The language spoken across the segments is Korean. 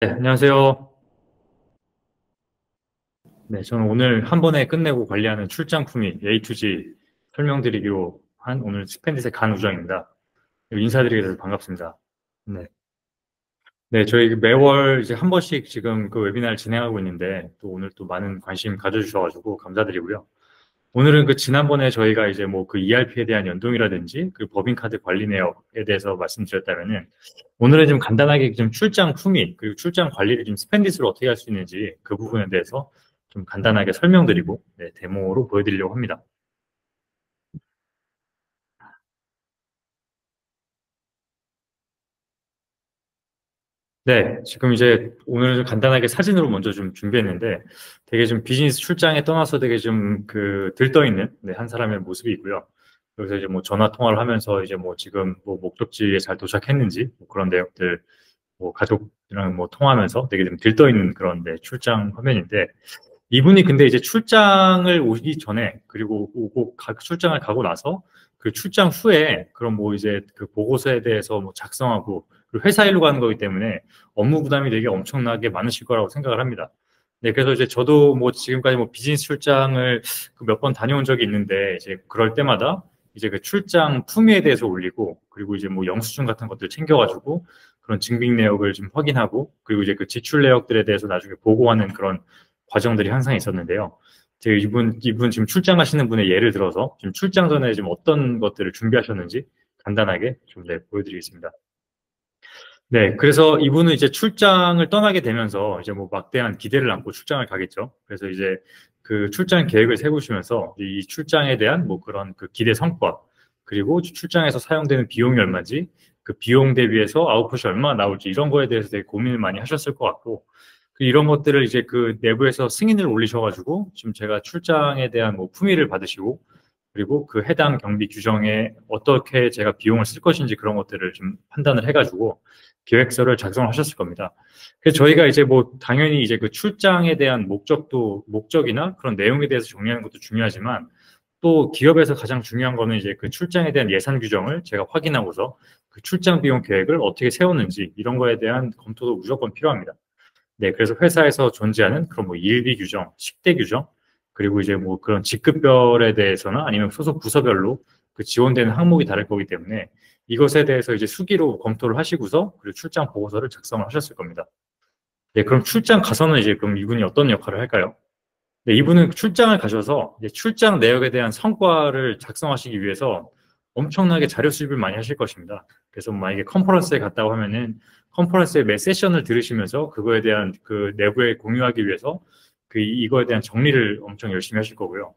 네, 안녕하세요. 네, 저는 오늘 한 번에 끝내고 관리하는 출장 품위 A to G 설명드리기로 한 오늘 스펜디스의 간우정입니다. 인사드리게 돼서 반갑습니다. 네. 네, 저희 매월 이제 한 번씩 지금 그 웨비나를 진행하고 있는데 또 오늘 또 많은 관심 가져주셔가지고 감사드리고요. 오늘은 그 지난번에 저희가 이제 뭐 그 ERP에 대한 연동이라든지 그 법인카드 관리 내역에 대해서 말씀드렸다면은 오늘은 좀 간단하게 좀 출장 품위 그리고 출장 관리를 좀 스펜디스로 어떻게 할 수 있는지 그 부분에 대해서 좀 간단하게 설명드리고 네, 데모로 보여드리려고 합니다. 네, 지금 이제 오늘 좀 간단하게 사진으로 먼저 좀 준비했는데 되게 좀 비즈니스 출장에 떠나서 되게 좀 그 들떠 있는 네, 한 사람의 모습이 있고요. 여기서 이제 뭐 전화 통화를 하면서 이제 뭐 지금 뭐 목적지에 잘 도착했는지 뭐 그런 내역들 뭐 가족이랑 뭐 통화하면서 되게 좀 들떠 있는 그런 네, 출장 화면인데 이분이 근데 이제 출장을 오기 전에 그리고 출장을 가고 나서 그 출장 후에 그럼 뭐 이제 그 보고서에 대해서 뭐 작성하고 그리고 회사 일로 가는 거기 때문에 업무 부담이 되게 엄청나게 많으실 거라고 생각을 합니다. 네, 그래서 이제 저도 뭐 지금까지 뭐 비즈니스 출장을 그 몇 번 다녀온 적이 있는데 이제 그럴 때마다 이제 그 출장 품위에 대해서 올리고 그리고 이제 뭐 영수증 같은 것들 챙겨가지고 그런 증빙 내역을 좀 확인하고 그리고 이제 그 지출 내역들에 대해서 나중에 보고하는 그런 과정들이 항상 있었는데요. 제가 이분 지금 출장 가시는 분의 예를 들어서 지금 출장 전에 지금 어떤 것들을 준비하셨는지 간단하게 좀 네, 보여드리겠습니다. 네, 그래서 이분은 이제 출장을 떠나게 되면서 이제 뭐 막대한 기대를 안고 출장을 가겠죠. 그래서 이제 그 출장 계획을 세우시면서 이 출장에 대한 뭐 그런 그 기대 성과, 그리고 출장에서 사용되는 비용이 얼마인지, 그 비용 대비해서 아웃풋이 얼마나 나올지 이런 거에 대해서 되게 고민을 많이 하셨을 것 같고, 이런 것들을 이제 그 내부에서 승인을 올리셔가지고 지금 제가 출장에 대한 뭐 품위를 받으시고 그리고 그 해당 경비 규정에 어떻게 제가 비용을 쓸 것인지 그런 것들을 좀 판단을 해가지고 계획서를 작성하셨을 겁니다. 그래서 저희가 이제 뭐 당연히 이제 그 출장에 대한 목적이나 그런 내용에 대해서 정리하는 것도 중요하지만 또 기업에서 가장 중요한 거는 이제 그 출장에 대한 예산 규정을 제가 확인하고서 그 출장 비용 계획을 어떻게 세우는지 이런 거에 대한 검토도 무조건 필요합니다. 네, 그래서 회사에서 존재하는 그런 뭐 일비 규정, 식대 규정, 그리고 이제 뭐 그런 직급별에 대해서나 아니면 소속 부서별로 그 지원되는 항목이 다를 거기 때문에 이것에 대해서 이제 수기로 검토를 하시고서 그리고 출장 보고서를 작성을 하셨을 겁니다. 네, 그럼 출장 가서는 이제 그럼 이분이 어떤 역할을 할까요? 네, 이분은 출장을 가셔서 이제 출장 내역에 대한 성과를 작성하시기 위해서 엄청나게 자료 수집을 많이 하실 것입니다. 그래서 만약에 컨퍼런스에 갔다고 하면은 컨퍼런스의 매 세션을 들으시면서 그거에 대한 그 내부에 공유하기 위해서 그 이거에 대한 정리를 엄청 열심히 하실 거고요.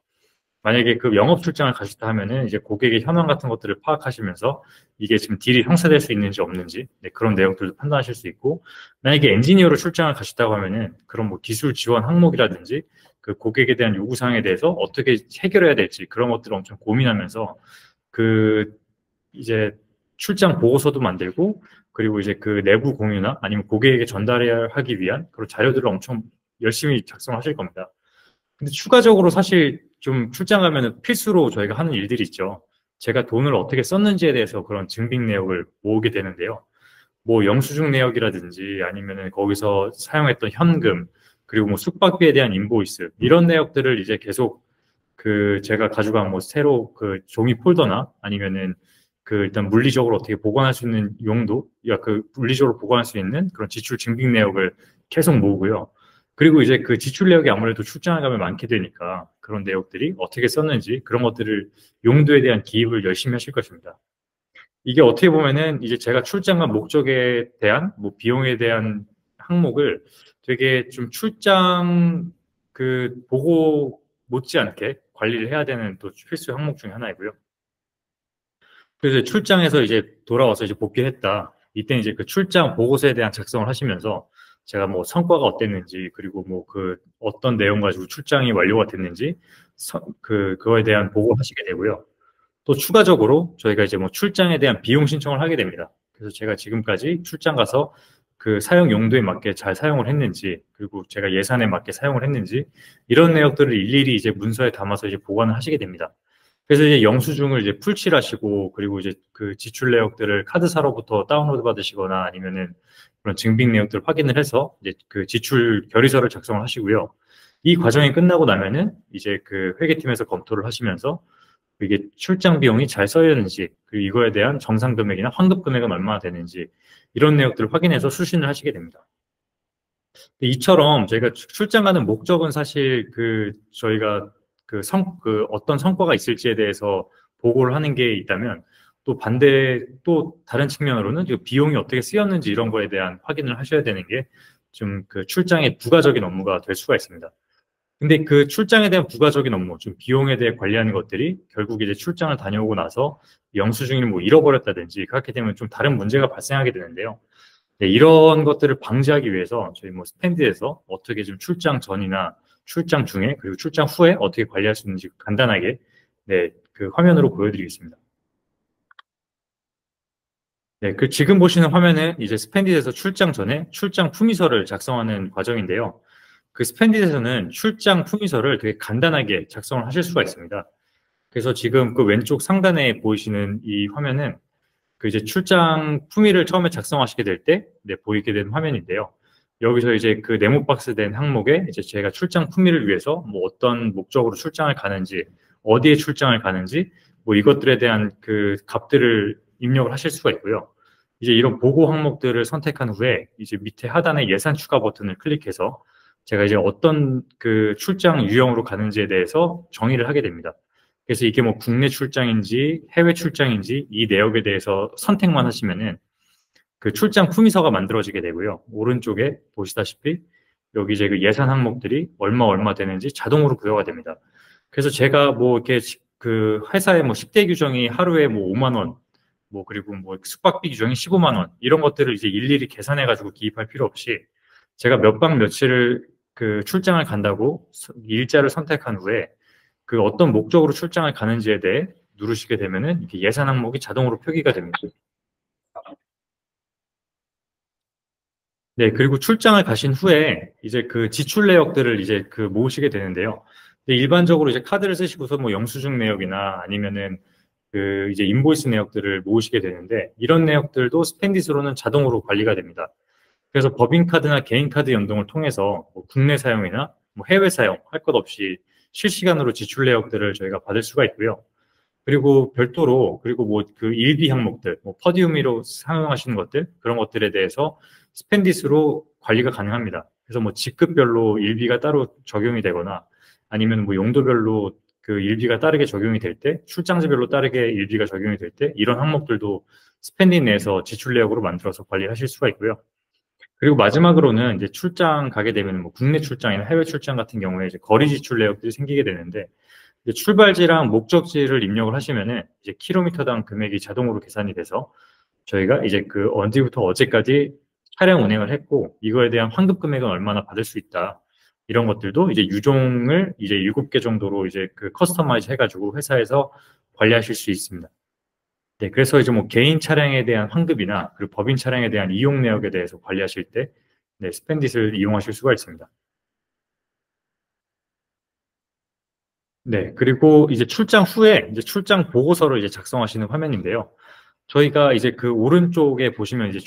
만약에 그 영업 출장을 가셨다 하면은 이제 고객의 현황 같은 것들을 파악하시면서 이게 지금 딜이 형성될 수 있는지 없는지 네, 그런 내용들도 판단하실 수 있고 만약에 엔지니어로 출장을 가셨다고 하면은 그런 뭐 기술 지원 항목이라든지 그 고객에 대한 요구사항에 대해서 어떻게 해결해야 될지 그런 것들을 엄청 고민하면서 그 이제 출장 보고서도 만들고 그리고 이제 그 내부 공유나 아니면 고객에게 전달해야 하기 위한 그런 자료들을 엄청 열심히 작성하실 겁니다. 근데 추가적으로 사실 좀 출장 가면은 필수로 저희가 하는 일들이 있죠. 제가 돈을 어떻게 썼는지에 대해서 그런 증빙 내역을 모으게 되는데요. 뭐 영수증 내역이라든지 아니면은 거기서 사용했던 현금 그리고 뭐 숙박비에 대한 인보이스 이런 내역들을 이제 계속 그 제가 가져간 뭐 새로 그 종이 폴더나 아니면은 그 일단 물리적으로 어떻게 보관할 수 있는 용도, 그 물리적으로 보관할 수 있는 그런 지출 증빙 내역을 계속 모으고요. 그리고 이제 그 지출 내역이 아무래도 출장을 가면 많게 되니까 그런 내역들이 어떻게 썼는지 그런 것들을 용도에 대한 기입을 열심히 하실 것입니다. 이게 어떻게 보면은 이제 제가 출장 간 목적에 대한 뭐 비용에 대한 항목을 되게 좀 출장 그 보고 못지않게 관리를 해야 되는 또 필수 항목 중에 하나이고요. 그래서 출장에서 이제 돌아와서 이제 복귀했다. 이때 이제 그 출장 보고서에 대한 작성을 하시면서 제가 뭐 성과가 어땠는지 그리고 뭐 그 어떤 내용 가지고 출장이 완료가 됐는지 그거에 대한 보고를 하시게 되고요. 또 추가적으로 저희가 이제 뭐 출장에 대한 비용 신청을 하게 됩니다. 그래서 제가 지금까지 출장 가서 그 사용 용도에 맞게 잘 사용을 했는지, 그리고 제가 예산에 맞게 사용을 했는지, 이런 내역들을 일일이 이제 문서에 담아서 이제 보관을 하시게 됩니다. 그래서 이제 영수증을 이제 풀칠하시고 그리고 이제 그 지출 내역들을 카드사로부터 다운로드 받으시거나 아니면은 그런 증빙 내역들을 확인을 해서 이제 그 지출 결의서를 작성을 하시고요. 이 과정이 끝나고 나면은 이제 그 회계팀에서 검토를 하시면서 이게 출장 비용이 잘 써였는지 그리고 이거에 대한 정상 금액이나 환급 금액은 얼마나 되는지 이런 내역들을 확인해서 수신을 하시게 됩니다. 이처럼 저희가 출장 가는 목적은 사실 그 저희가 그 어떤 성과가 있을지에 대해서 보고를 하는 게 있다면 또 반대 또 다른 측면으로는 이 비용이 어떻게 쓰였는지 이런 거에 대한 확인을 하셔야 되는 게 좀 그 출장의 부가적인 업무가 될 수가 있습니다. 근데 그 출장에 대한 부가적인 업무, 좀 비용에 대해 관리하는 것들이 결국 이제 출장을 다녀오고 나서 영수증을 뭐 잃어버렸다든지 그렇게 되면 좀 다른 문제가 발생하게 되는데요. 네, 이런 것들을 방지하기 위해서 저희 뭐 스탠드에서 어떻게 좀 출장 전이나 출장 중에 그리고 출장 후에 어떻게 관리할 수 있는지 간단하게 네, 그 화면으로 보여드리겠습니다. 네, 그 지금 보시는 화면은 이제 스펜디에서 출장 전에 출장 품위서를 작성하는 과정인데요. 그 스펜디에서는 출장 품위서를 되게 간단하게 작성을 하실 수가 있습니다. 그래서 지금 그 왼쪽 상단에 보이시는 이 화면은 그 이제 출장 품위를 처음에 작성하시게 될 때, 네, 보이게 된 화면인데요. 여기서 이제 그 네모 박스 된 항목에 이제 제가 출장 품위를 위해서 뭐 어떤 목적으로 출장을 가는지, 어디에 출장을 가는지, 뭐 이것들에 대한 그 값들을 입력을 하실 수가 있고요. 이제 이런 보고 항목들을 선택한 후에 이제 밑에 하단에 예산 추가 버튼을 클릭해서 제가 이제 어떤 그 출장 유형으로 가는지에 대해서 정의를 하게 됩니다. 그래서 이게 뭐 국내 출장인지 해외 출장인지 이 내역에 대해서 선택만 하시면은 그 출장 품위서가 만들어지게 되고요. 오른쪽에 보시다시피 여기 이제 그 예산 항목들이 얼마 되는지 자동으로 부여가 됩니다. 그래서 제가 뭐 이렇게 그 회사의 뭐 식대 규정이 하루에 뭐 5만 원, 뭐 그리고 뭐 숙박비 규정이 15만 원 이런 것들을 이제 일일이 계산해 가지고 기입할 필요 없이 제가 몇 박 며칠을 그 출장을 간다고 일자를 선택한 후에 그 어떤 목적으로 출장을 가는지에 대해 누르시게 되면은 이렇게 예산 항목이 자동으로 표기가 됩니다. 네, 그리고 출장을 가신 후에 이제 그 지출 내역들을 이제 그 모으시게 되는데요. 근데 일반적으로 이제 카드를 쓰시고서 뭐 영수증 내역이나 아니면은 그 이제 인보이스 내역들을 모으시게 되는데 이런 내역들도 스펜디스로는 자동으로 관리가 됩니다. 그래서 법인카드나 개인카드 연동을 통해서 뭐 국내 사용이나 뭐 해외 사용 할 것 없이 실시간으로 지출 내역들을 저희가 받을 수가 있고요. 그리고 별도로 그리고 뭐 그 일비 항목들, 뭐 퍼디우미로 사용하시는 것들 그런 것들에 대해서 스펜디스로 관리가 가능합니다. 그래서 뭐 직급별로 일비가 따로 적용이 되거나 아니면 뭐 용도별로 그 일비가 따르게 적용이 될 때, 출장지별로 따르게 일비가 적용이 될 때 이런 항목들도 스펜딩 내에서 지출 내역으로 만들어서 관리하실 수가 있고요. 그리고 마지막으로는 이제 출장 가게 되면 뭐 국내 출장이나 해외 출장 같은 경우에 이제 거리 지출 내역들이 생기게 되는데 이제 출발지랑 목적지를 입력을 하시면은 이제 킬로미터당 금액이 자동으로 계산이 돼서 저희가 이제 그 언제부터 어제까지 차량 운행을 했고 이거에 대한 환급 금액은 얼마나 받을 수 있다. 이런 것들도 이제 유종을 이제 7개 정도로 이제 그 커스터마이즈 해가지고 회사에서 관리하실 수 있습니다. 네, 그래서 이제 뭐 개인 차량에 대한 환급이나 그리고 법인 차량에 대한 이용 내역에 대해서 관리하실 때 네, 스펜딧을 이용하실 수가 있습니다. 네, 그리고 이제 출장 후에 이제 출장 보고서를 이제 작성하시는 화면인데요. 저희가 이제 그 오른쪽에 보시면 이제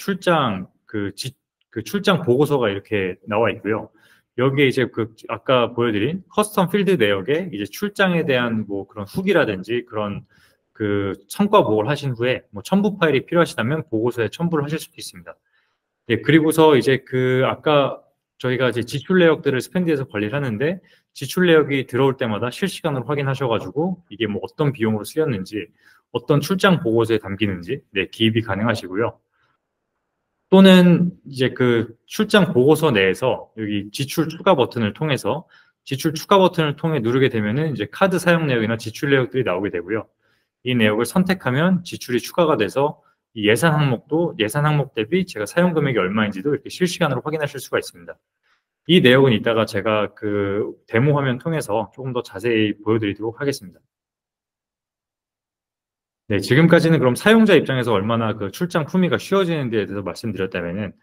그 출장 보고서가 이렇게 나와 있고요. 여기에 이제 그 아까 보여드린 커스텀 필드 내역에 이제 출장에 대한 뭐 그런 후기라든지 그런 그 성과 보고를 하신 후에 뭐 첨부 파일이 필요하시다면 보고서에 첨부를 하실 수도 있습니다. 예, 그리고서 이제 그 아까 저희가 이제 지출 내역들을 스펜디에서 관리를 하는데 지출 내역이 들어올 때마다 실시간으로 확인하셔가지고 이게 뭐 어떤 비용으로 쓰였는지 어떤 출장 보고서에 담기는지 네, 기입이 가능하시고요. 또는 이제 그 출장 보고서 내에서 여기 지출 추가 버튼을 통해서 지출 추가 버튼을 통해 누르게 되면은 이제 카드 사용 내역이나 지출 내역들이 나오게 되고요. 이 내역을 선택하면 지출이 추가가 돼서 이 예산 항목도 예산 항목 대비 제가 사용 금액이 얼마인지도 이렇게 실시간으로 확인하실 수가 있습니다. 이 내용은 이따가 제가 그 데모 화면 통해서 조금 더 자세히 보여드리도록 하겠습니다. 네, 지금까지는 그럼 사용자 입장에서 얼마나 그 출장 품위가 쉬워지는 데에 대해서 말씀드렸다면은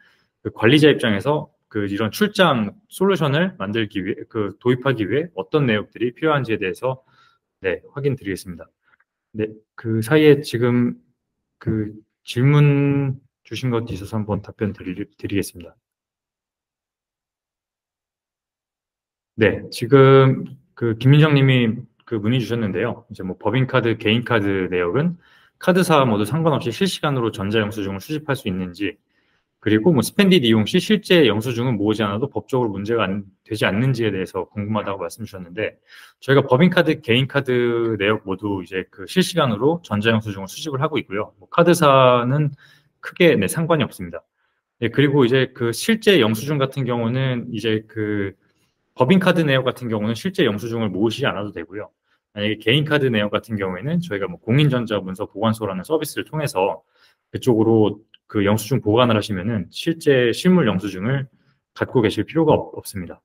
그 관리자 입장에서 그 이런 출장 솔루션을 만들기 위해 그 도입하기 위해 어떤 내역들이 필요한지에 대해서 네, 확인 드리겠습니다. 네, 그 사이에 지금 그 질문 주신 것도 있어서 한번 답변 드리겠습니다. 네, 지금 그 김민정 님이 그 문의 주셨는데요. 이제 뭐 법인카드, 개인카드 내역은 카드사 모두 상관없이 실시간으로 전자영수증을 수집할 수 있는지, 그리고 뭐 스펜디드 이용 시 실제 영수증은 모으지 않아도 법적으로 문제가 되지 않는지에 대해서 궁금하다고 말씀 주셨는데, 저희가 법인카드, 개인카드 내역 모두 이제 그 실시간으로 전자영수증을 수집을 하고 있고요. 뭐 카드사는 크게 네, 상관이 없습니다. 네, 그리고 이제 그 실제 영수증 같은 경우는 이제 그 법인카드 내역 같은 경우는 실제 영수증을 모으시지 않아도 되고요. 만약에 개인카드 내역 같은 경우에는 저희가 뭐 공인전자문서 보관소라는 서비스를 통해서 그쪽으로 그 영수증 보관을 하시면은 실제 실물 영수증을 갖고 계실 필요가 없습니다.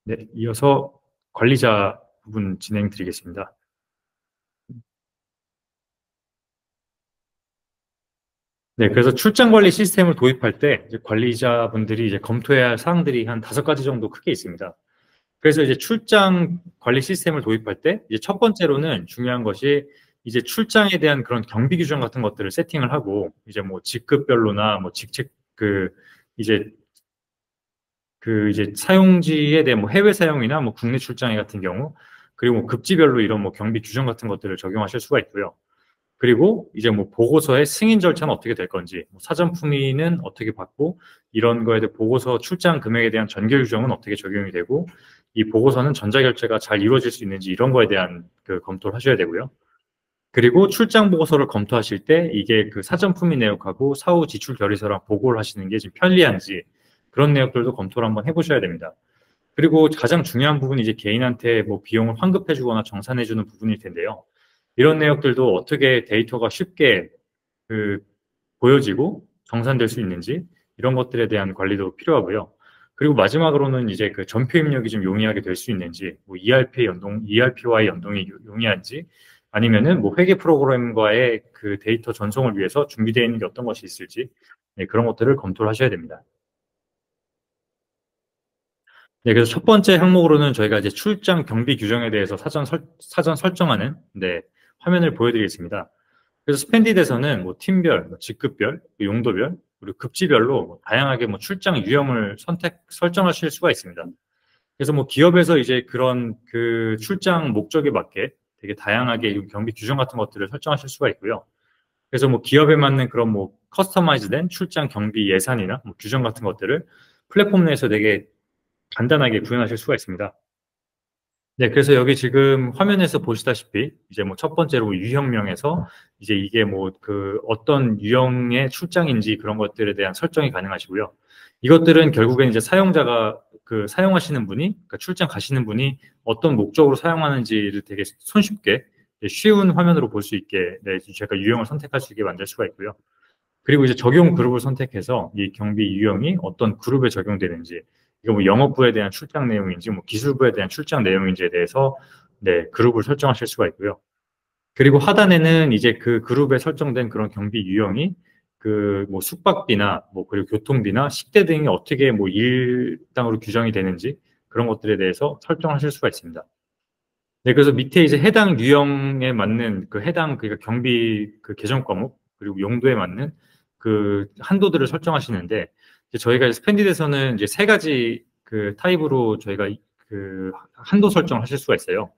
네, 이어서 관리자 부분 진행 드리겠습니다. 네, 그래서 출장 관리 시스템을 도입할 때 이제 관리자분들이 이제 검토해야 할 사항들이 한 5가지 정도 크게 있습니다. 그래서 이제 출장 관리 시스템을 도입할 때 이제 첫 번째로는 중요한 것이 이제 출장에 대한 그런 경비 규정 같은 것들을 세팅을 하고, 이제 뭐 직급별로나 뭐 직책 이제 이제 사용지에 대한 뭐 해외 사용이나 뭐 국내 출장에 같은 경우, 그리고 뭐 급지별로 이런 뭐 경비 규정 같은 것들을 적용하실 수가 있고요. 그리고 이제 뭐 보고서의 승인 절차는 어떻게 될 건지, 뭐 사전 품위는 어떻게 받고, 이런 거에 대해 보고서 출장 금액에 대한 전결 규정은 어떻게 적용이 되고, 이 보고서는 전자결제가 잘 이루어질 수 있는지, 이런 거에 대한 그 검토를 하셔야 되고요. 그리고 출장 보고서를 검토하실 때 이게 그 사전 품위 내역하고 사후 지출 결의서랑 보고를 하시는 게 지금 편리한지, 그런 내역들도 검토를 한번 해보셔야 됩니다. 그리고 가장 중요한 부분이 이제 개인한테 뭐 비용을 환급해주거나 정산해주는 부분일 텐데요. 이런 내역들도 어떻게 데이터가 쉽게 그 보여지고 정산될 수 있는지, 이런 것들에 대한 관리도 필요하고요. 그리고 마지막으로는 이제 그 전표 입력이 좀 용이하게 될 수 있는지, 뭐 ERP와의 연동이 용이한지, 아니면은 뭐 회계 프로그램과의 그 데이터 전송을 위해서 준비되어 있는 게 어떤 것이 있을지, 네, 그런 것들을 검토를 하셔야 됩니다. 네, 그래서 첫 번째 항목으로는 저희가 이제 출장 경비 규정에 대해서 사전 설정하는, 네, 화면을 보여드리겠습니다. 그래서 스펜디드에서는 뭐 팀별, 뭐 직급별, 용도별, 그리고 급지별로 뭐 다양하게 뭐 출장 유형을 설정하실 수가 있습니다. 그래서 뭐 기업에서 이제 그런 그 출장 목적에 맞게 되게 다양하게 경비 규정 같은 것들을 설정하실 수가 있고요. 그래서 뭐 기업에 맞는 그런 뭐 커스터마이즈된 출장 경비 예산이나 뭐 규정 같은 것들을 플랫폼 내에서 되게 간단하게 구현하실 수가 있습니다. 네, 그래서 여기 지금 화면에서 보시다시피 이제 뭐 첫 번째로 유형명에서 이제 이게 뭐 그 어떤 유형의 출장인지 그런 것들에 대한 설정이 가능하시고요. 이것들은 결국엔 이제 사용자가 그 사용하시는 분이, 그러니까 출장 가시는 분이 어떤 목적으로 사용하는지를 되게 손쉽게 쉬운 화면으로 볼 수 있게, 네, 제가 유형을 선택할 수 있게 만들 수가 있고요. 그리고 이제 적용 그룹을 선택해서 이 경비 유형이 어떤 그룹에 적용되는지, 이거 뭐 영업부에 대한 출장 내용인지 뭐 기술부에 대한 출장 내용인지에 대해서 네, 그룹을 설정하실 수가 있고요. 그리고 하단에는 이제 그 그룹에 설정된 그런 경비 유형이 그 뭐 숙박비나 뭐 그리고 교통비나 식대 등이 어떻게 뭐 일당으로 규정이 되는지, 그런 것들에 대해서 설정하실 수가 있습니다. 네, 그래서 밑에 이제 해당 유형에 맞는 그 해당 그러니까 경비 그 계정 과목, 그리고 용도에 맞는 그 한도들을 설정하시는데, 이제 저희가 스펜디드에서는 이제 3가지 그 타입으로 저희가 그 한도 설정을 하실 수가 있어요.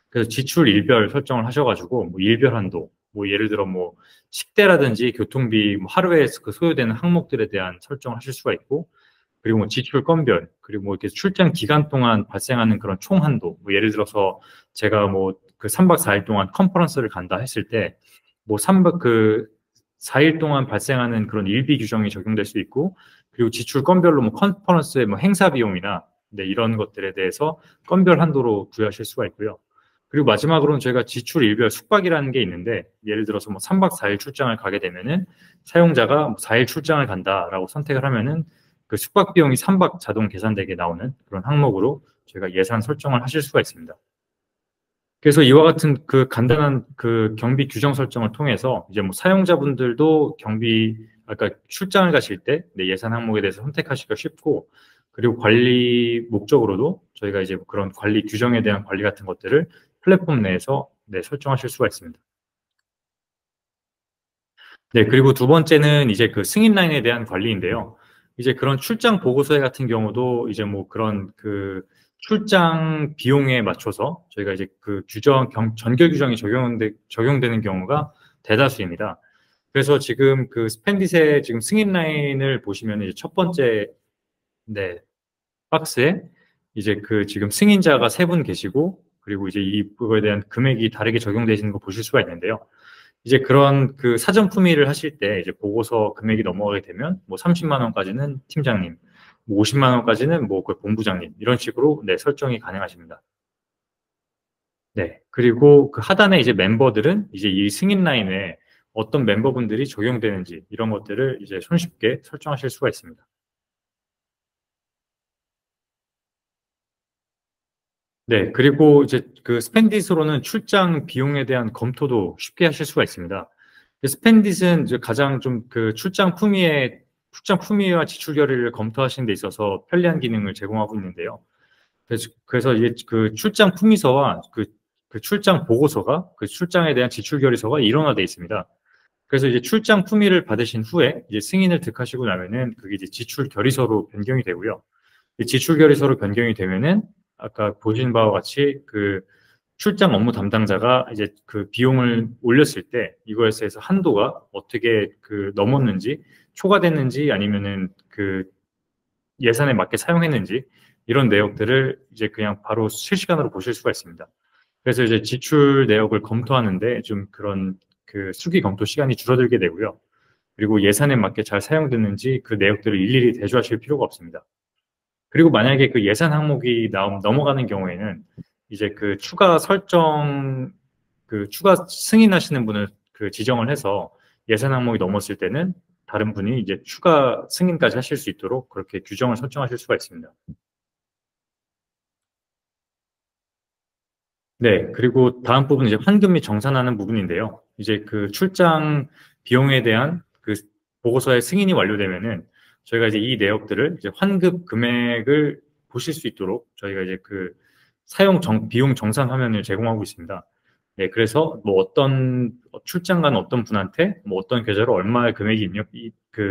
그래서 지출 일별 설정을 하셔가지고 뭐 일별 한도, 뭐 예를 들어 뭐 식대라든지 교통비, 뭐 하루에 그 소요되는 항목들에 대한 설정을 하실 수가 있고, 그리고 뭐 지출 건별, 그리고 뭐 이렇게 출장 기간 동안 발생하는 그런 총 한도, 뭐 예를 들어서 제가 뭐 그 3박 4일 동안 컨퍼런스를 간다 했을 때, 뭐 3박 그 4일 동안 발생하는 그런 일비 규정이 적용될 수 있고, 그리고 지출 건별로 뭐 컨퍼런스의 뭐 행사 비용이나 네, 이런 것들에 대해서 건별 한도로 부여하실 수가 있고요. 그리고 마지막으로는 저희가 지출 일별 숙박이라는 게 있는데, 예를 들어서 뭐 3박 4일 출장을 가게 되면은 사용자가 4일 출장을 간다라고 선택을 하면은 그 숙박 비용이 3박 자동 계산되게 나오는 그런 항목으로 저희가 예산 설정을 하실 수가 있습니다. 그래서 이와 같은 그 간단한 그 경비 규정 설정을 통해서 이제 뭐 사용자분들도 아까 출장을 가실 때 내 예산 항목에 대해서 선택하시기가 쉽고, 그리고 관리 목적으로도 저희가 이제 그런 관리 규정에 대한 관리 같은 것들을 플랫폼 내에서 네, 설정하실 수가 있습니다. 네, 그리고 두 번째는 이제 그 승인 라인에 대한 관리인데요. 이제 그런 출장 보고서에 같은 경우도 이제 뭐 그런 그 출장 비용에 맞춰서 저희가 이제 그 전결 규정이 적용되는 경우가 대다수입니다. 그래서 지금 그 스펜딧의 지금 승인 라인을 보시면 이제 첫 번째, 네, 박스에 이제 그 지금 승인자가 세 분 계시고, 그리고 이제 그거에 대한 금액이 다르게 적용되시는 거 보실 수가 있는데요. 이제 그런 그 사전 품위를 하실 때 이제 보고서 금액이 넘어가게 되면 뭐 30만 원까지는 팀장님, 뭐 50만 원까지는 뭐 그 본부장님 이런 식으로 네, 설정이 가능하십니다. 네. 그리고 그 하단에 이제 멤버들은 이제 이 승인 라인에 어떤 멤버분들이 적용되는지 이런 것들을 이제 손쉽게 설정하실 수가 있습니다. 네. 그리고 이제 그 스펜디스로는 출장 비용에 대한 검토도 쉽게 하실 수가 있습니다. 스펜딧은 이제 가장 좀 그 출장 품위와 지출 결의를 검토하시는 데 있어서 편리한 기능을 제공하고 있는데요. 그래서 이게 그 출장 품위서와 그 출장 보고서가 그 출장에 대한 지출 결의서가 일원화되어 있습니다. 그래서 이제 출장 품위를 받으신 후에 이제 승인을 득하시고 나면은 그게 이제 지출 결의서로 변경이 되고요. 이 지출 결의서로 변경이 되면은 아까 보신 바와 같이 그 출장 업무 담당자가 이제 그 비용을 올렸을 때 이거에 대해서 한도가 어떻게 그 넘었는지 초과됐는지 아니면은 그 예산에 맞게 사용했는지 이런 내역들을 이제 그냥 바로 실시간으로 보실 수가 있습니다. 그래서 이제 지출 내역을 검토하는데 좀 그런 그 수기 검토 시간이 줄어들게 되고요. 그리고 예산에 맞게 잘 사용됐는지 그 내역들을 일일이 대조하실 필요가 없습니다. 그리고 만약에 그 예산 항목이 넘어가는 경우에는 이제 그 추가 승인하시는 분을 그 지정을 해서 예산 항목이 넘었을 때는 다른 분이 이제 추가 승인까지 하실 수 있도록 그렇게 규정을 설정하실 수가 있습니다. 네, 그리고 다음 부분은 이제 환급 및 정산하는 부분인데요. 이제 그 출장 비용에 대한 그 보고서의 승인이 완료되면은 저희가 이제 이 내역들을 이제 환급 금액을 보실 수 있도록 저희가 이제 그 비용 정산 화면을 제공하고 있습니다. 네, 그래서 뭐 어떤 출장 간 어떤 분한테 뭐 어떤 계좌로 얼마의 금액이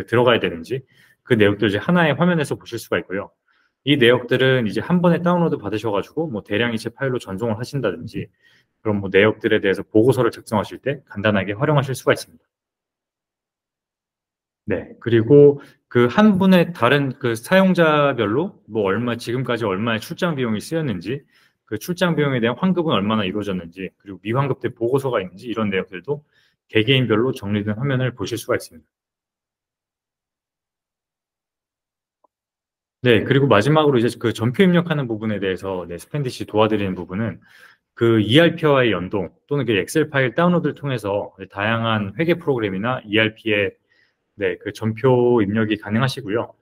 들어가야 되는지 그 내역들 이제 하나의 화면에서 보실 수가 있고요. 이 내역들은 이제 한 번에 다운로드 받으셔가지고 뭐 대량이체 파일로 전송을 하신다든지 그런 뭐 내역들에 대해서 보고서를 작성하실 때 간단하게 활용하실 수가 있습니다. 네. 그리고 그 한 분의 다른 그 사용자별로 뭐 지금까지 얼마의 출장 비용이 쓰였는지 그 출장 비용에 대한 환급은 얼마나 이루어졌는지 그리고 미환급된 보고서가 있는지 이런 내역들도 개개인별로 정리된 화면을 보실 수가 있습니다. 네. 그리고 마지막으로 이제 그 전표 입력하는 부분에 대해서 네, 스펜디시 도와드리는 부분은 그 ERP와의 연동 또는 그 엑셀 파일 다운로드를 통해서 다양한 회계 프로그램이나 ERP의 네, 그 전표 입력이 가능하시고요.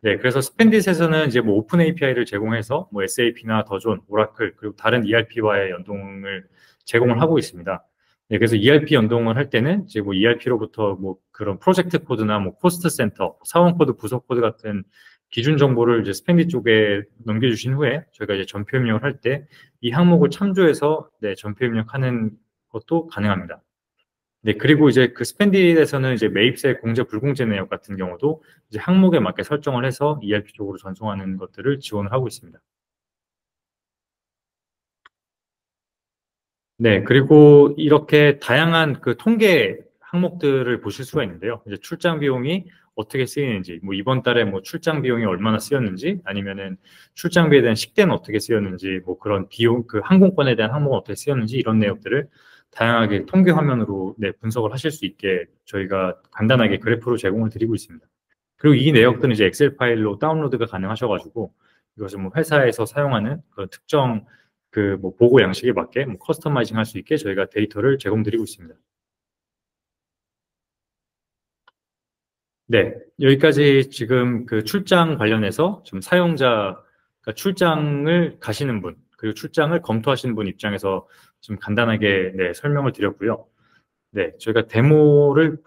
네, 그래서 스펜딧에서는 이제 뭐 오픈 API를 제공해서 뭐 SAP나 더존, 오라클 그리고 다른 ERP와의 연동을 제공을 하고 있습니다. 네, 그래서 ERP 연동을 할 때는 이제 뭐 ERP로부터 뭐 그런 프로젝트 코드나 뭐 코스트 센터, 사원 코드, 부서 코드 같은 기준 정보를 이제 스펜딧 쪽에 넘겨주신 후에 저희가 이제 전표 입력을 할 때 이 항목을 참조해서 네, 전표 입력하는 것도 가능합니다. 네, 그리고 이제 그 스펜딧에서는 이제 매입세 공제 불공제 내역 같은 경우도 이제 항목에 맞게 설정을 해서 ERP 쪽으로 전송하는 것들을 지원을 하고 있습니다. 네, 그리고 이렇게 다양한 그 통계 항목들을 보실 수가 있는데요. 이제 출장 비용이 어떻게 쓰이는지, 뭐 이번 달에 뭐 출장 비용이 얼마나 쓰였는지, 아니면은 출장비에 대한 식대는 어떻게 쓰였는지, 뭐 그런 비용, 그 항공권에 대한 항목은 어떻게 쓰였는지 이런 내역들을 다양하게 통계 화면으로 네, 분석을 하실 수 있게 저희가 간단하게 그래프로 제공을 드리고 있습니다. 그리고 이 내역들은 이제 엑셀 파일로 다운로드가 가능하셔가지고 이것을 뭐 회사에서 사용하는 그런 특정 그 뭐 보고 양식에 맞게 뭐 커스터마이징 할 수 있게 저희가 데이터를 제공드리고 있습니다. 네, 여기까지 지금 그 출장 관련해서 지금 그러니까 출장을 가시는 분, 그리고 출장을 검토하시는 분 입장에서 좀 간단하게 네, 설명을 드렸고요. 네, 저희가 데모를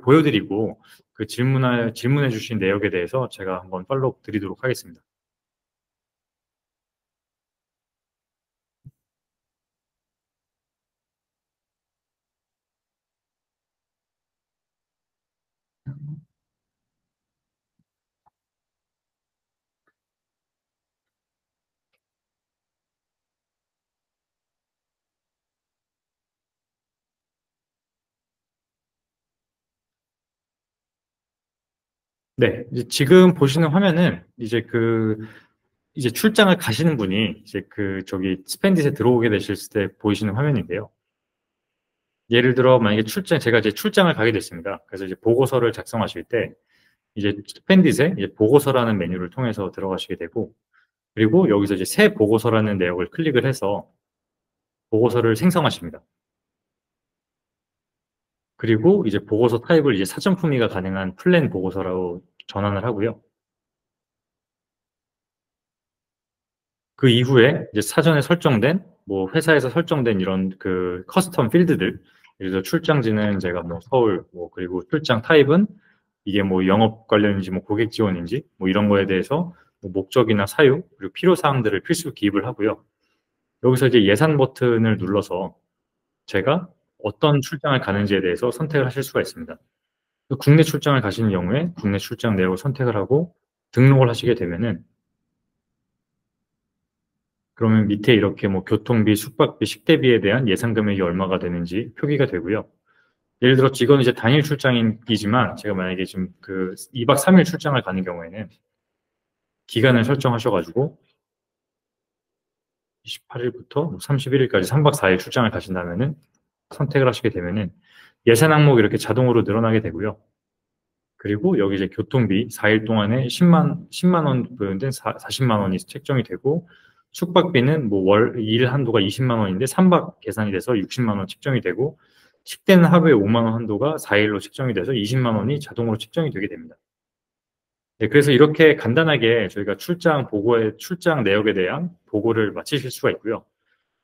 보여드리고 그 질문해 주신 내역에 대해서 제가 한번 팔로우 드리도록 하겠습니다. 네, 이제 지금 보시는 화면은 이제 이제 출장을 가시는 분이 이제 저기 스pen디트에 들어오게 되실 때 보이시는 화면인데요. 예를 들어 만약에 제가 이제 출장을 가게 됐습니다. 그래서 이제 보고서를 작성하실 때 이제 스pen디트에 이제 보고서라는 메뉴를 통해서 들어가시게 되고, 그리고 여기서 이제 새 보고서라는 내역을 클릭을 해서 보고서를 생성하십니다. 그리고 이제 보고서 타입을 이제 사전 품위가 가능한 플랜 보고서라고 전환을 하고요. 그 이후에 이제 사전에 설정된 뭐 회사에서 설정된 이런 커스텀 필드들, 예를 들어 출장지는 제가 뭐 서울, 뭐 그리고 출장 타입은 이게 뭐 영업 관련인지 뭐 고객 지원인지 뭐 이런 거에 대해서 뭐 목적이나 사유 그리고 필요 사항들을 필수 기입을 하고요. 여기서 이제 예산 버튼을 눌러서 제가 어떤 출장을 가는지에 대해서 선택을 하실 수가 있습니다. 국내 출장을 가시는 경우에 국내 출장 내역을 선택을 하고 등록을 하시게 되면은, 그러면 밑에 이렇게 뭐 교통비, 숙박비, 식대비에 대한 예상 금액이 얼마가 되는지 표기가 되고요. 예를 들어 이건 이제 단일 출장이지만 제가 만약에 지금 2박 3일 출장을 가는 경우에는 기간을 설정하셔가지고 28일부터 31일까지 3박 4일 출장을 가신다면은 선택을 하시게 되면은 예산 항목이 이렇게 자동으로 늘어나게 되고요. 그리고 여기 이제 교통비 4일 동안에 10만 원 보유된 40만 원이 책정이 되고, 숙박비는 뭐 일 한도가 20만 원인데 3박 계산이 돼서 60만 원 책정이 되고, 식대는 하루에 5만 원 한도가 4일로 책정이 돼서 20만 원이 자동으로 책정이 되게 됩니다. 네, 그래서 이렇게 간단하게 저희가 출장 내역에 대한 보고를 마치실 수가 있고요.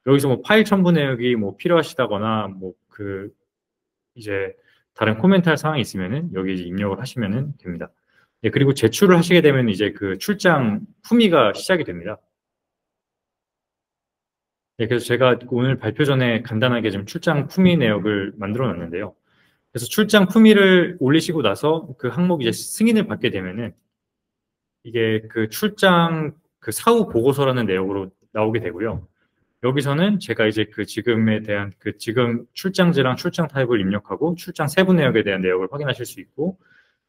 여기서 뭐 파일 첨부 내역이 뭐 필요하시다거나 뭐 이제 다른 코멘트 할 사항이 있으면은 여기 이제 입력을 하시면은 됩니다. 네, 그리고 제출을 하시게 되면 이제 출장 품위가 시작이 됩니다. 네, 그래서 제가 오늘 발표 전에 간단하게 좀 출장 품위 내역을 만들어 놨는데요. 그래서 출장 품위를 올리시고 나서 그 항목 이제 승인을 받게 되면은 이게 출장 사후 보고서라는 내용으로 나오게 되고요. 여기서는 제가 이제 지금에 대한 지금 출장지랑 출장 타입을 입력하고 출장 세부 내역에 대한 내역을 확인하실 수 있고,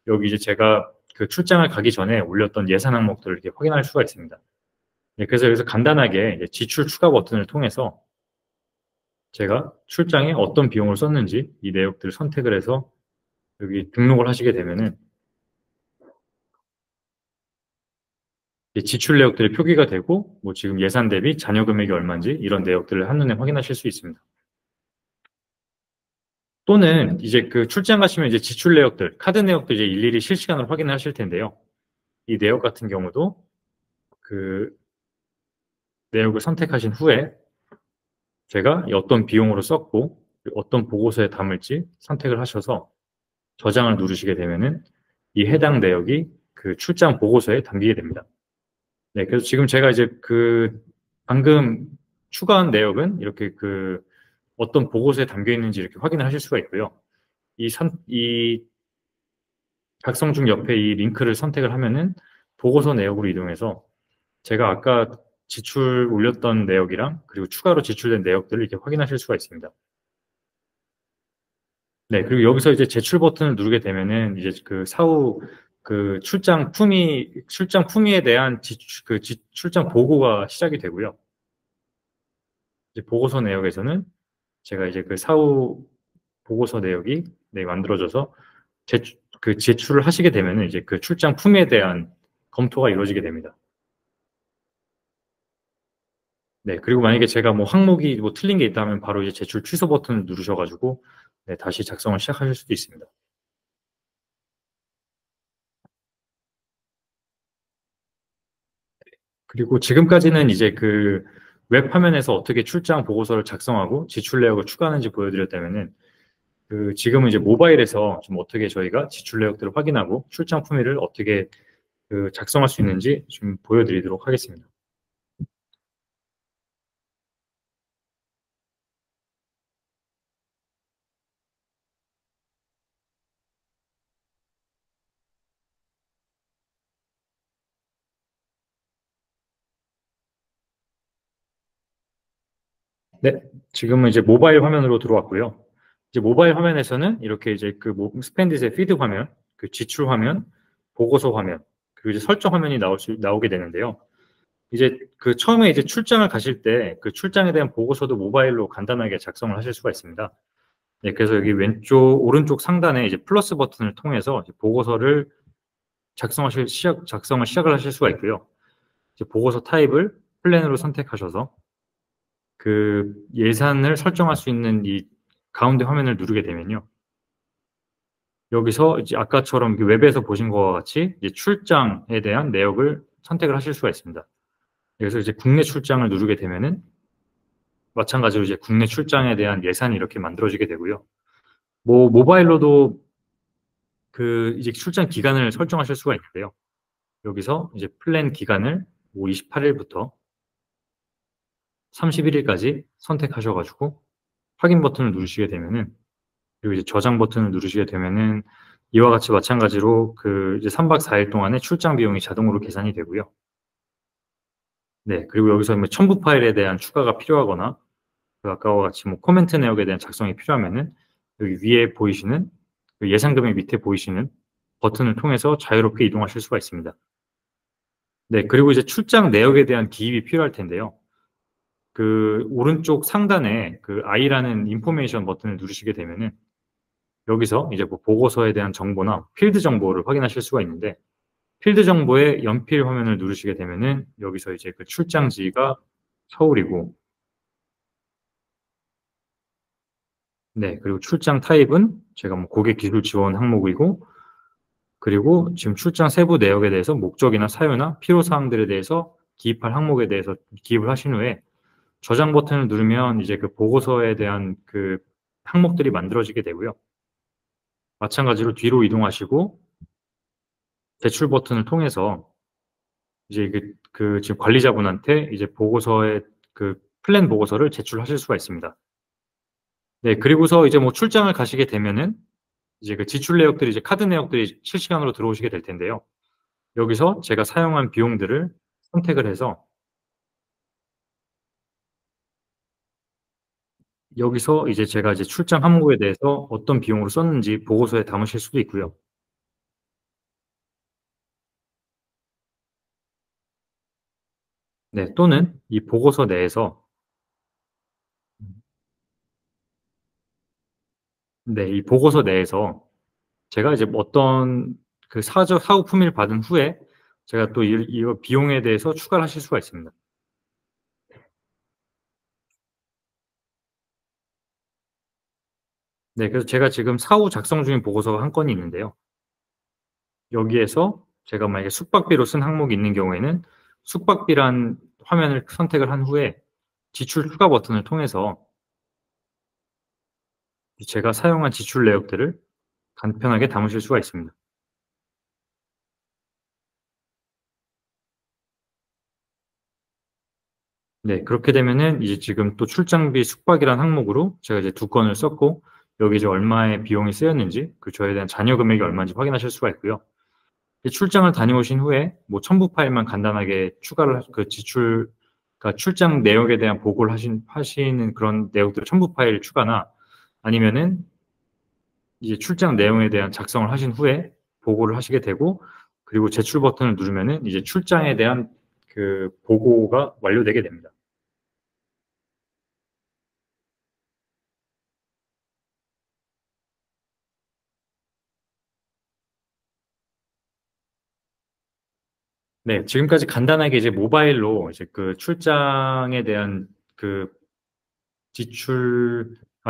여기 이제 제가 출장을 가기 전에 올렸던 예산 항목들을 이렇게 확인할 수가 있습니다. 네, 그래서 여기서 간단하게 이제 지출 추가 버튼을 통해서 제가 출장에 어떤 비용을 썼는지 이 내역들을 선택을 해서 여기 등록을 하시게 되면은 지출 내역들이 표기가 되고, 뭐 지금 예산 대비 잔여 금액이 얼마인지 이런 내역들을 한눈에 확인하실 수 있습니다. 또는 이제 출장 가시면 이제 지출 내역들, 카드 내역도 이제 일일이 실시간으로 확인을 하실 텐데요. 이 내역 같은 경우도 그 내역을 선택하신 후에 제가 어떤 비용으로 썼고 어떤 보고서에 담을지 선택을 하셔서 저장을 누르시게 되면은 이 해당 내역이 출장 보고서에 담기게 됩니다. 네, 그래서 지금 제가 이제 방금 추가한 내역은 이렇게 어떤 보고서에 담겨 있는지 이렇게 확인을 하실 수가 있고요. 이 작성 중 옆에 이 링크를 선택을 하면은 보고서 내역으로 이동해서 제가 아까 지출 올렸던 내역이랑 그리고 추가로 지출된 내역들을 이렇게 확인하실 수가 있습니다. 네, 그리고 여기서 이제 제출 버튼을 누르게 되면은 이제 사후 출장 품위에 대한 출장 보고가 시작이 되고요. 이제 보고서 내역에서는 제가 이제 사후 보고서 내역이 네, 만들어져서 제출을 하시게 되면은 이제 출장 품에 대한 검토가 이루어지게 됩니다. 네, 그리고 만약에 제가 뭐 항목이 뭐 틀린 게 있다면 바로 이제 제출 취소 버튼을 누르셔가지고 네, 다시 작성을 시작하실 수도 있습니다. 그리고 지금까지는 이제 웹 화면에서 어떻게 출장 보고서를 작성하고 지출 내역을 추가하는지 보여드렸다면은 지금은 이제 모바일에서 좀 어떻게 저희가 지출 내역들을 확인하고 출장 품위를 어떻게 작성할 수 있는지 좀 보여드리도록 하겠습니다. 네, 지금은 이제 모바일 화면으로 들어왔고요. 이제 모바일 화면에서는 이렇게 이제 스펜디스의 피드 화면, 지출 화면, 보고서 화면, 그리고 이제 설정 화면이 나오게 되는데요. 이제 그 처음에 이제 출장을 가실 때 그 출장에 대한 보고서도 모바일로 간단하게 작성을 하실 수가 있습니다. 네, 그래서 여기 오른쪽 상단에 이제 플러스 버튼을 통해서 이제 보고서를 작성을 시작을 하실 수가 있고요. 이제 보고서 타입을 플랜으로 선택하셔서 그 예산을 설정할 수 있는 이 가운데 화면을 누르게 되면요. 여기서 이제 아까처럼 웹에서 보신 것과 같이 이제 출장에 대한 내역을 선택을 하실 수가 있습니다. 그래서 이제 국내 출장을 누르게 되면은 마찬가지로 이제 국내 출장에 대한 예산이 이렇게 만들어지게 되고요. 뭐 모바일로도 그 이제 출장 기간을 설정하실 수가 있는데요. 여기서 이제 플랜 기간을 뭐 28일부터 31일까지 선택하셔가지고 확인 버튼을 누르시게 되면은, 그리고 이제 저장 버튼을 누르시게 되면은 이와 같이 마찬가지로 그 이제 3박 4일 동안의 출장 비용이 자동으로 계산이 되고요. 네, 그리고 여기서 뭐 첨부 파일에 대한 추가가 필요하거나 그 아까와 같이 뭐 코멘트 내역에 대한 작성이 필요하면은 여기 위에 보이시는 그 예상 금액 밑에 보이시는 버튼을 통해서 자유롭게 이동하실 수가 있습니다. 네, 그리고 이제 출장 내역에 대한 기입이 필요할 텐데요. 그 오른쪽 상단에 그 I라는 인포메이션 버튼을 누르시게 되면은 여기서 이제 뭐 보고서에 대한 정보나 필드 정보를 확인하실 수가 있는데, 필드 정보의 연필 화면을 누르시게 되면은 여기서 이제 그 출장지가 서울이고, 네, 그리고 출장 타입은 제가 뭐 고객 기술 지원 항목이고, 그리고 지금 출장 세부 내역에 대해서 목적이나 사유나 필요 사항들에 대해서 기입할 항목에 대해서 기입을 하신 후에 저장 버튼을 누르면 이제 그 보고서에 대한 그 항목들이 만들어지게 되고요. 마찬가지로 뒤로 이동하시고 제출 버튼을 통해서 이제 그 지금 관리자분한테 이제 보고서의 그 플랜 보고서를 제출하실 수가 있습니다. 네, 그리고서 이제 뭐 출장을 가시게 되면은 이제 그 지출 내역들이 이제 카드 내역들이 실시간으로 들어오시게 될 텐데요. 여기서 제가 사용한 비용들을 선택을 해서 여기서 이제 제가 이제 출장 항목에 대해서 어떤 비용으로 썼는지 보고서에 담으실 수도 있고요. 네, 또는 이 보고서 내에서 네, 이 보고서 내에서 제가 이제 뭐 어떤 그 사후 품위를 받은 후에 제가 또 이 비용에 대해서 추가를 하실 수가 있습니다. 네, 그래서 제가 지금 사후 작성 중인 보고서가 한 건이 있는데요. 여기에서 제가 만약에 숙박비로 쓴 항목이 있는 경우에는 숙박비란 화면을 선택을 한 후에 지출 추가 버튼을 통해서 제가 사용한 지출 내역들을 간편하게 담으실 수가 있습니다. 네, 그렇게 되면은 이제 지금 또 출장비 숙박이란 항목으로 제가 이제 두 건을 썼고 여기 이제 얼마의 비용이 쓰였는지 그 저에 대한 잔여 금액이 얼마인지 확인하실 수가 있고요. 출장을 다녀오신 후에 뭐 첨부 파일만 간단하게 그 지출, 그러니까 출장 내역에 대한 보고를 하시는 그런 내역들 첨부 파일 추가나 아니면은 이제 출장 내용에 대한 작성을 하신 후에 보고를 하시게 되고, 그리고 제출 버튼을 누르면은 이제 출장에 대한 그 보고가 완료되게 됩니다. 네, 지금까지 간단하게 이제 모바일로 이제 그 출장에 대한 그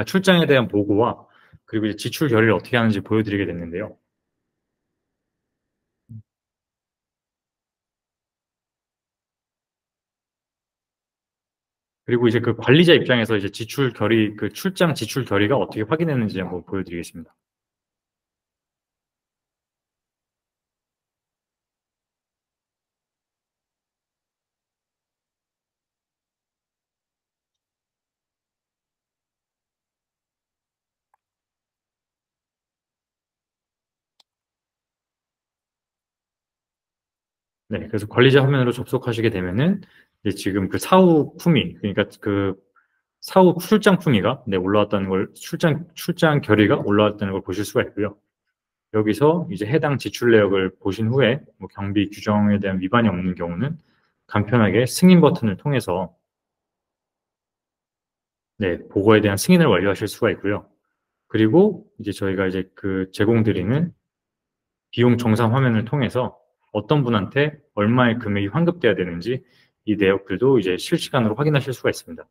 출장에 대한 보고와 그리고 이제 지출 결의를 어떻게 하는지 보여드리게 됐는데요. 그리고 이제 그 관리자 입장에서 이제 그 출장 지출 결의가 어떻게 확인했는지 한번 보여드리겠습니다. 네, 그래서 관리자 화면으로 접속하시게 되면은 이제 지금 그 사후 품위, 그러니까 그 사후 출장 품위가 네, 올라왔다는 걸 출장 결의가 올라왔다는 걸 보실 수가 있고요. 여기서 이제 해당 지출 내역을 보신 후에 뭐 경비 규정에 대한 위반이 없는 경우는 간편하게 승인 버튼을 통해서 네, 보고에 대한 승인을 완료하실 수가 있고요. 그리고 이제 저희가 이제 그 제공드리는 비용 정산 화면을 통해서 어떤 분한테 얼마의 금액이 환급돼야 되는지 이 내역들도 이제 실시간으로 확인하실 수가 있습니다.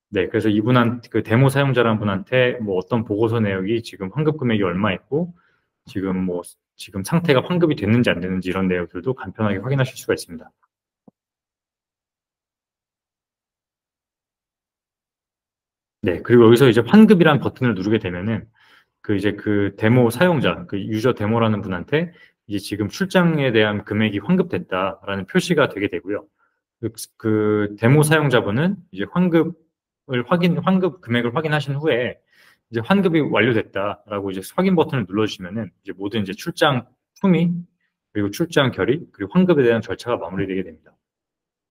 네, 그래서 그 데모 사용자라는 분한테 뭐 어떤 보고서 내역이 지금 환급 금액이 얼마 있고 지금 상태가 환급이 됐는지 안 됐는지 이런 내역들도 간편하게 확인하실 수가 있습니다. 네, 그리고 여기서 이제 환급이란 버튼을 누르게 되면은 그 데모 사용자, 그 유저 데모라는 분한테 이제 지금 출장에 대한 금액이 환급됐다라는 표시가 되게 되고요. 그 데모 사용자분은 이제 환급 금액을 확인하신 후에 이제 환급이 완료됐다라고 이제 확인 버튼을 눌러주시면은 이제 모든 이제 출장 품위 그리고 출장 결의 그리고 환급에 대한 절차가 마무리되게 됩니다.